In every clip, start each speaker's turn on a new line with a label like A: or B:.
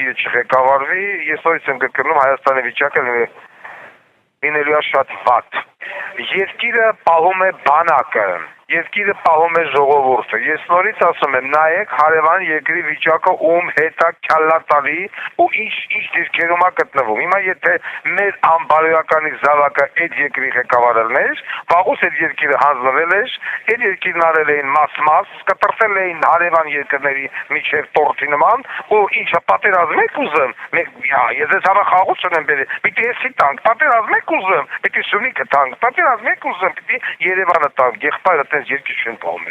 A: հետ չղեկավարվի, ես նորից եմ կրկնում Հայաստանի վիճակը լինելու է շատ վատ։ Երկիրը պահում է բանակը, երկիրը պահում է ժողովուրդը։ Ես նորից ասում եմ, նայեք հարևան երկրի վիճակը ում հետ է քյալլատալի ու ինչ դիրքերում է գտնվում։ Հիմա եթե մեր անբարոյականի զավակը այդ երկրի ղեկավարելն էր, վաղուց այդ երկիրը հանձնվել էր, այդ երկիրն արել էին մաս, կտրտել էին հարևան երկրների միջև տորթի նման, ու ինչը պատերազմ եք ուզում, ես ես հավախաղություն եմ բերել, պիտի էսի տանք, պատերազմ եք ուզում, պիտի Սյունիքը տանք, պատերազմ եք ուզում, պիտի Երևանը տանք, եղբայրը այդպես երկիր չեն պահում։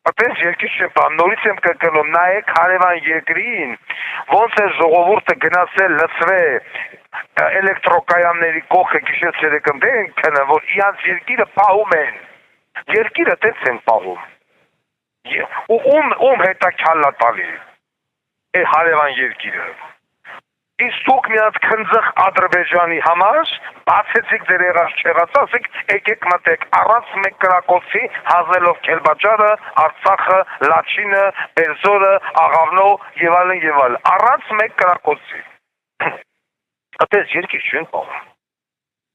A: Այդպես երկիր չեն պահում, նորից եմ կրկնում, նայեք հարևան երկրին, ոնց է ժողովուրդը գնացել լցվել էլեկտրոկայանների կողքը գիշեր ցերեկը դեն քնը, որ իրանց երկիրը պահում են, երկիրը տենց են պահում, ու ում հետ է քյալլատալի, հարևան երկիրը։ Իսկ դուք մի հատ քնձխ Ադրբեջանի համար բացեցիք ձեր եղած չեղած, ասեք եկեք մտեք առանց մեկ կրակոցի հանձնելով Քելբաջարը, Արցախը, Լաչինը, Բերձորը, Աղավնո եւ այլն, առանց մեկ կրակոցի։ Այդպես երկիր չեն պահում։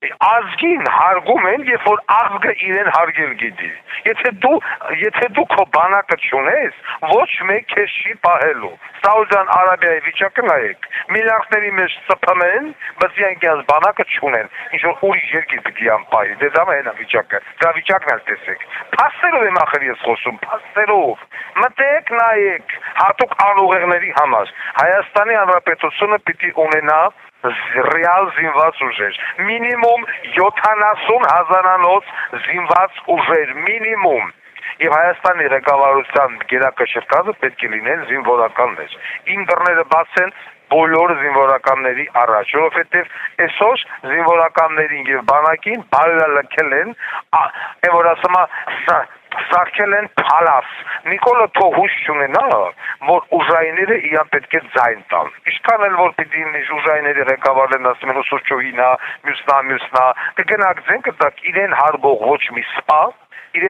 A: Ազգին հարգում են, երբ որ ազգը իրեն հարգել գիտի։ Եթե դու քո բանակը չունես, ոչ մեկ քեզ չի պահելու։ Սաուդյան Արաբիայի վիճակը նայեք, միլիարդների մեջ ծփում են, բայց իրանք բանակը չունեն, ինչ որ ուրիշ երկիր պիտի անպահի, դե դա մենա վիճակը, դա վիճակն էլ տեսեք։ Փաստերով եմ ախր ես խոսում, փաստերով։ Մտեք նայեք, հատուկ անուղեղների համար։ Հայաստանի Հանրապետությունը պիտի ունենա ռեալ զինված ուժեր, մինիմում 70,000-անոց զինված ուժեր, մինիմում, և Հայաստանի ղեկավարության գերակշռվածը պետք է լինեն զինվորականներ, իմ դռները բաց են բոլոր զինվորականների առաջ, որովհետև այսօր զինվորականներին և բանակին բարելքել են, որ ասում սարքել են փալաս, Նիկոլը թող հույս չունենա, որ ուժայինները իրան պետք է ձայն տան, ինչքան էլ որ պիտի ուժայինների ղեկավարներն ասում են Սուրճովինա, մյուսնա, կգնաք ձեն կտակ իրեն հարգող ոչ մի սպա,